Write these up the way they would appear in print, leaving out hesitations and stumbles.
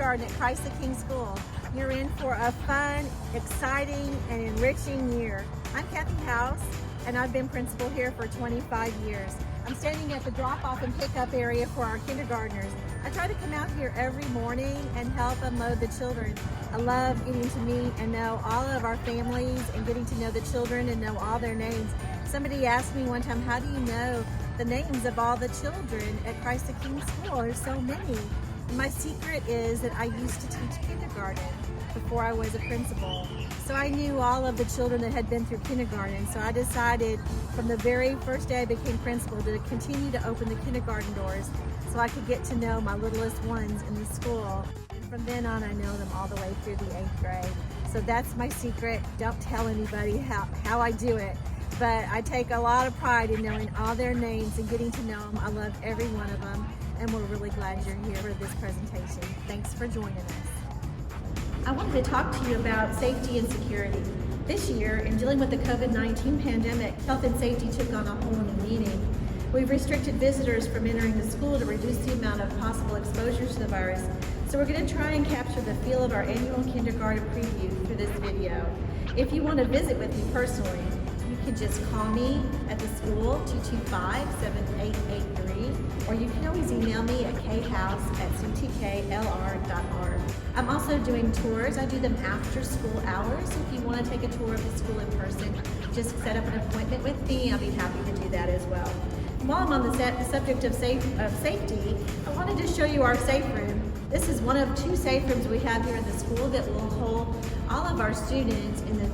kindergarten at Christ the King School. You're in for a fun, exciting, and enriching year. I'm Kathy House, and I've been principal here for 25 years. I'm standing at the drop-off and pick-up area for our kindergartners. I try to come out here every morning and help unload the children. I love getting to meet and know all of our families and getting to know the children and know all their names. Somebody asked me one time, how do you know the names of all the children at Christ the King School? There's so many. And my secret is that I used to teach kindergarten before I was a principal. So I knew all of the children that had been through kindergarten. So I decided from the very first day I became principal to continue to open the kindergarten doors so I could get to know my littlest ones in the school. And from then on, I know them all the way through the 8th grade. So that's my secret. Don't tell anybody how I do it. But I take a lot of pride in knowing all their names and getting to know them. I love every one of them. And we're really glad you're here for this presentation. Thanks for joining us. I wanted to talk to you about safety and security. This year, in dealing with the COVID-19 pandemic, health and safety took on a whole new meaning. We've restricted visitors from entering the school to reduce the amount of possible exposures to the virus. So we're going to try and capture the feel of our annual kindergarten preview through this video. If you want to visit with me personally, you can just call me at the school, 225-7883, or you can always email me at khouse@ctklr.org. I'm also doing tours. I do them after school hours. If you want to take a tour of the school in person, just set up an appointment with me. I'll be happy to do that as well. While I'm on the subject of safety, I wanted to show you our safe room. This is one of 2 safe rooms we have here in the school that will hold all of our students in the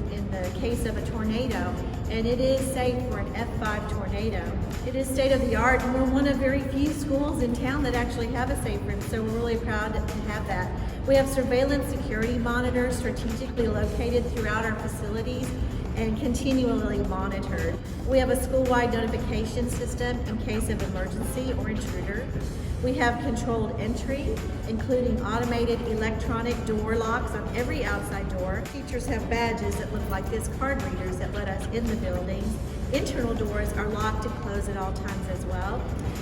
case of a tornado, and it is safe for an F5 tornado. It is state of the art, and we're one of very few schools in town that actually have a safe room, so we're really proud to have that. We have surveillance security monitors strategically located throughout our facilities and continually monitored. We have a school-wide notification system in case of emergency or intruder. We have controlled entry, including automated electronic door locks on every outside door. Teachers have badges that look like this, card readers that let us in the buildings. Internal doors are locked and closed at all times as well.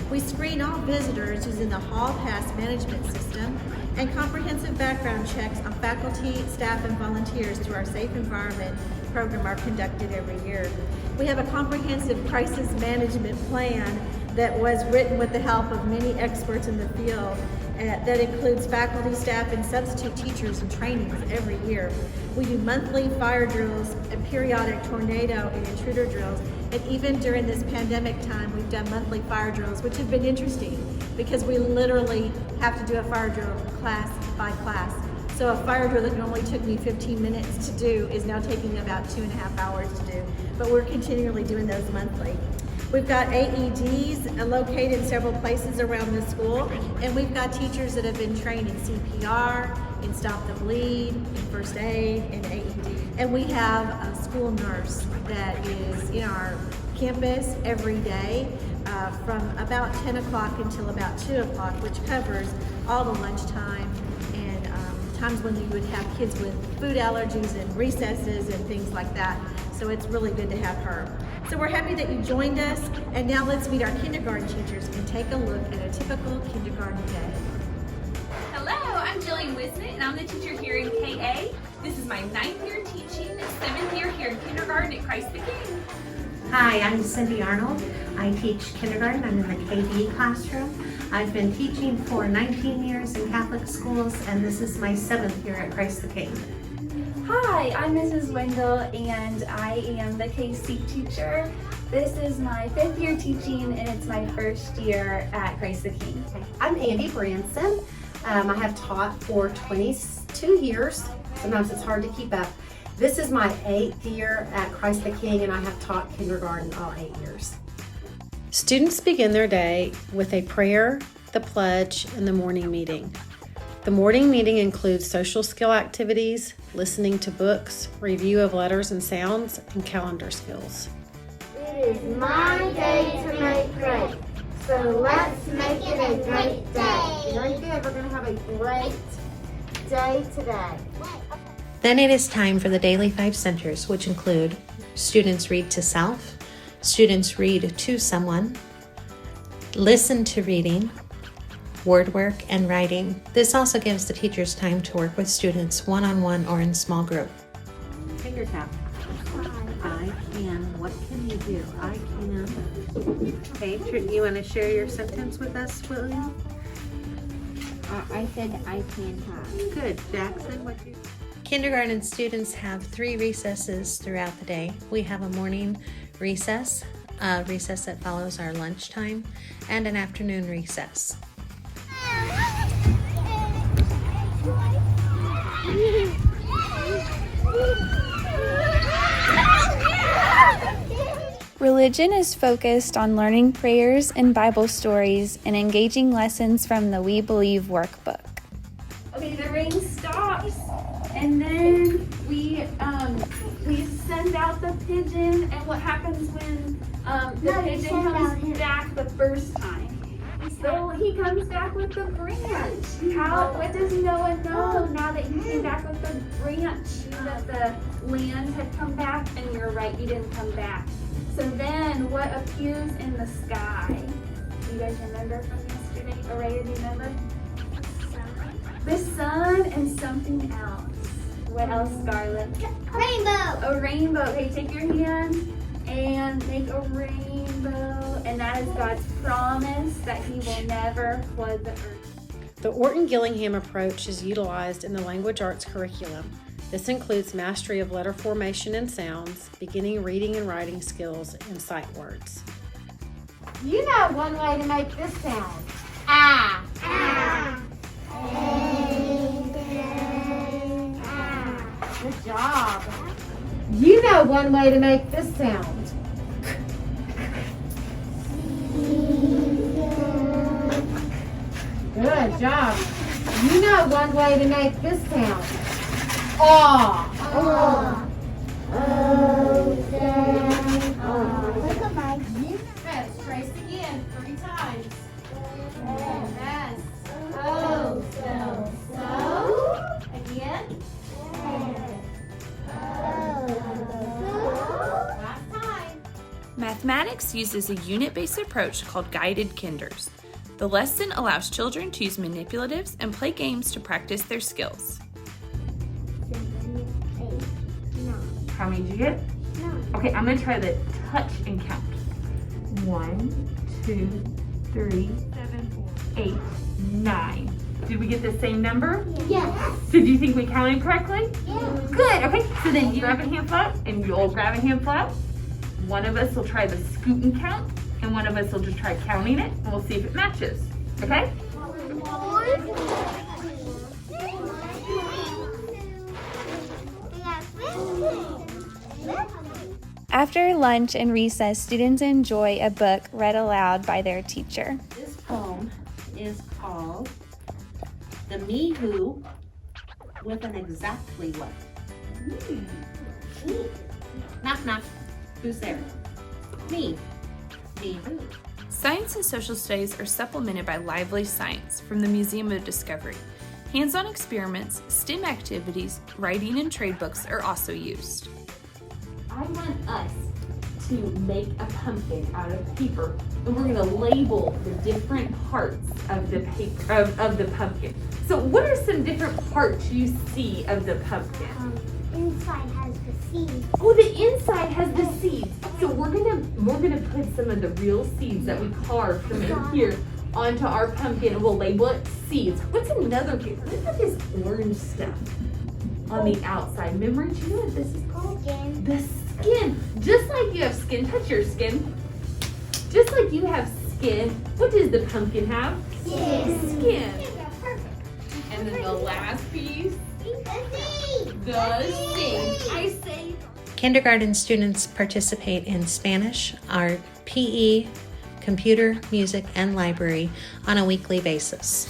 We screen all visitors using the Hall Pass management system, and comprehensive background checks on faculty, staff, and volunteers through our Safe Environment program are conducted every year. We have a comprehensive crisis management plan that was written with the help of many experts in the field that includes faculty, staff, and substitute teachers and trainings every year. We do monthly fire drills and periodic tornado and intruder drills, and even during this pandemic time, we've done monthly fire drills, which have been interesting because we literally have to do a fire drill class by class. So a fire drill that normally took me 15 minutes to do is now taking about 2.5 hours to do, but we're continually doing those monthly. We've got AEDs located in several places around the school, and we've got teachers that have been trained in CPR, in Stop the Bleed, in First Aid, and AED. And we have a school nurse that is in our campus every day from about 10 o'clock until about 2 o'clock, which covers all the lunchtime and times when you would have kids with food allergies and recesses and things like that. So it's really good to have her. So we're happy that you joined us, and now let's meet our kindergarten teachers and take a look at a typical kindergarten day. Hello, I'm Jillian Wisnett, and I'm the teacher here in KA. This is my 9th year teaching, 7th year here in kindergarten at Christ the King. Hi, I'm Cindy Arnold. I teach kindergarten. I'm in the KD classroom. I've been teaching for 19 years in Catholic schools, and this is my 7th year at Christ the King. Hi, I'm Mrs. Wendell, and I am the KC teacher. This is my 5th year teaching, and it's my 1st year at Christ the King. I'm Andy Branson. I have taught for 22 years. Sometimes it's hard to keep up. This is my 8th year at Christ the King, and I have taught kindergarten all 8 years. Students begin their day with a prayer, the pledge, and the morning meeting. The morning meeting includes social skill activities, listening to books, review of letters and sounds, and calendar skills. It is my day to make great, so let's make it a great day. Very good, we're going to have a great day today. Then it is time for the Daily 5 Centers, which include students read to self, students read to someone, listen to reading, word work, and writing. This also gives the teachers time to work with students one-on-one or in small group. Finger tap. I can. What can you do? I can. Okay, you want to share your sentence with us, William? I said I can talk. Good. Jackson, what you? Kindergarten students have 3 recesses throughout the day. We have a morning recess, a recess that follows our lunchtime, and an afternoon recess. Religion is focused on learning prayers and Bible stories and engaging lessons from the We Believe workbook. Okay, the rain stops, and then we send out the pigeon. And what happens when the pigeon comes back the first time? So he comes back with the branch. What does Noah know now that he came back with the branch? That the land had come back, and you're right, he didn't come back. So then what appears in the sky? Do you guys remember from yesterday? Araya, do you remember? The sun and something else. What else, Scarlett? Rainbow. A rainbow. Okay, take your hand and make a rainbow. And that is God's promise that he will never flood the earth. The Orton Gillingham approach is utilized in the language arts curriculum. This includes mastery of letter formation and sounds, beginning reading and writing skills, and sight words. You know one way to make this sound. Ah. Ah. Good job. You know one way to make this sound. Good job. You know one way to make this sound. Aw. Aw. Look at my. Yes, trace again 3 times. Yes. Oh, so. Again. Last time. Mathematics uses a unit-based approach called guided kinders. The lesson allows children to use manipulatives and play games to practice their skills. 7, 8, 9. How many did you get? 9. Okay, I'm going to try the touch and count. 1, 2, 3, 8, 9. Did we get the same number? Yes. So do you think we counted correctly? Yeah. Good, okay. So then you grab a hand float and you'll grab a hand float. One of us will try the scoot and count, and one of us will just try counting it, and we'll see if it matches. Okay? After lunch and recess, students enjoy a book read aloud by their teacher. This poem is called The Me Who with an Exactly What. Knock, knock. Who's there? Me. Me who? Science and social studies are supplemented by lively science from the Museum of Discovery. Hands-on experiments, STEM activities, writing, and trade books are also used. I want us to make a pumpkin out of paper, and we're going to label the different parts of the paper of the pumpkin. So, what are some different parts you see of the pumpkin? Inside has the seeds. Oh, the inside has the seeds. So we're gonna put some of the real seeds that we carved from in here onto our pumpkin, and we'll label it seeds. What's another paper? Look at this orange stuff on the outside. Remember, do you know what this is called? Skin. The skin. Just like you have skin, touch your skin. Just like you have skin, what does the pumpkin have? Skin. And then the last piece, the seed. I say. Kindergarten students participate in Spanish, art, PE, computer, music, and library on a weekly basis.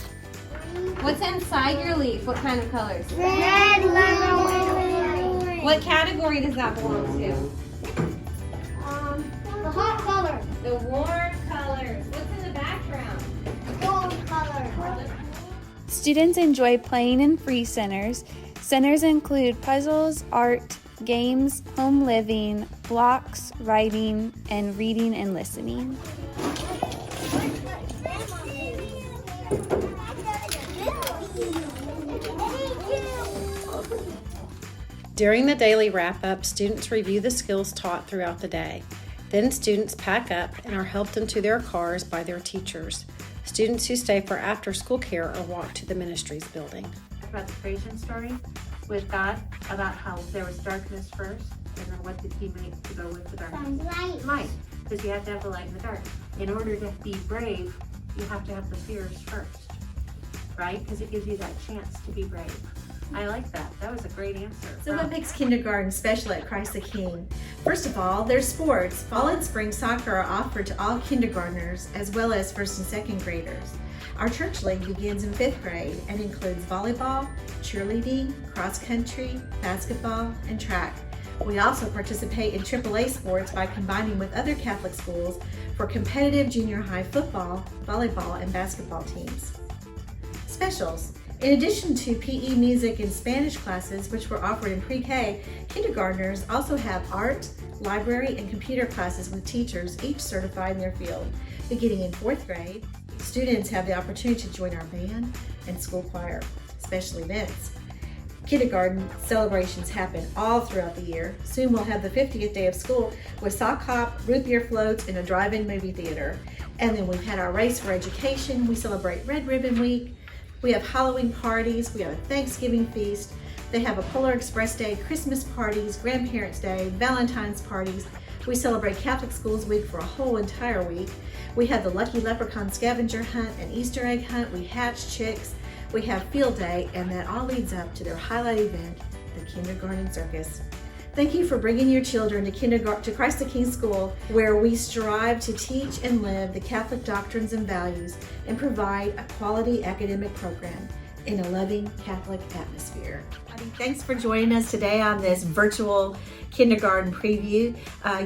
What's inside your leaf? What kind of colors? Red, yellow, What category does that belong to? the hot color. The warm colors. What's in the background? Gold color. Students enjoy playing in free centers. Centers include puzzles, art, games, home living, blocks, writing, and reading and listening. During the daily wrap-up, students review the skills taught throughout the day. Then students pack up and are helped into their cars by their teachers. Students who stay for after-school care are walked to the ministries building. About the creation story with God, about how there was darkness first, and then what did he make to go with the darkness? Light. Because you have to have the light in the dark. In order to be brave, you have to have the fears first, right? Because it gives you that chance to be brave. I like that. That was a great answer. So what makes kindergarten special at Christ the King? First of all, there's sports. Fall and spring soccer are offered to all kindergartners as well as first and second graders. Our church league begins in 5th grade and includes volleyball, cheerleading, cross country, basketball, and track. We also participate in AAA sports by combining with other Catholic schools for competitive junior high football, volleyball, and basketball teams. Specials. In addition to PE, music, and Spanish classes, which were offered in pre-K, kindergartners also have art, library, and computer classes with teachers, each certified in their field. Beginning in 4th grade, students have the opportunity to join our band and school choir, special events. Kindergarten celebrations happen all throughout the year. Soon we'll have the 50th day of school with sock hop, root beer floats, and a drive-in movie theater. And then we've had our race for education. We celebrate Red Ribbon Week. We have Halloween parties, we have a Thanksgiving feast, they have a Polar Express Day, Christmas parties, Grandparents' Day, Valentine's parties. We celebrate Catholic Schools Week for a whole entire week. We have the Lucky Leprechaun scavenger hunt and Easter egg hunt. We hatch chicks. We have field day, and that all leads up to their highlight event, the Kindergarten Circus. Thank you for bringing your children to Christ the King School, where we strive to teach and live the Catholic doctrines and values and provide a quality academic program in a loving Catholic atmosphere. Thanks for joining us today on this virtual kindergarten preview.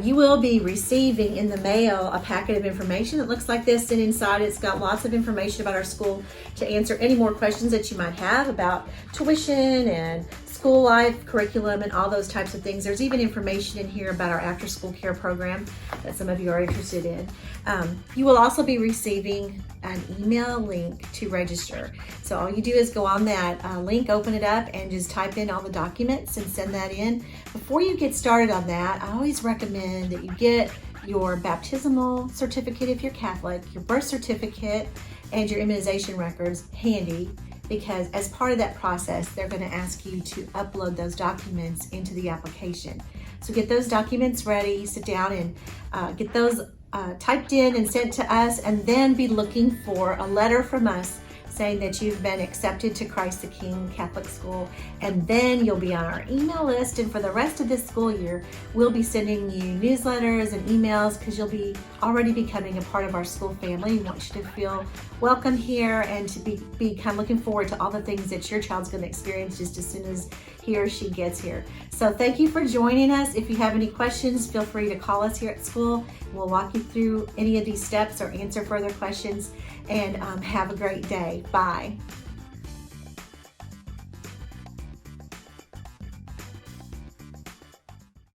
You will be receiving in the mail a packet of information that looks like this, and inside it's got lots of information about our school to answer any more questions that you might have about tuition and school life, curriculum, and all those types of things. There's even information in here about our after-school care program that some of you are interested in. You will also be receiving an email link to register. So all you do is go on that link, open it up, and just type in all the documents and send that in. Before you get started on that, I always recommend that you get your baptismal certificate if you're Catholic, your birth certificate, and your immunization records handy, because as part of that process, they're going to ask you to upload those documents into the application. So get those documents ready, sit down and get those typed in and sent to us, and then be looking for a letter from us saying that you've been accepted to Christ the King Catholic School, and then you'll be on our email list. And for the rest of this school year, we'll be sending you newsletters and emails because you'll be already becoming a part of our school family. We want you to feel welcome here and to be kind of looking forward to all the things that your child's going to experience just as soon as he or she gets here. So thank you for joining us. If you have any questions, feel free to call us here at school. We'll walk you through any of these steps or answer further questions, and have a great day. Bye.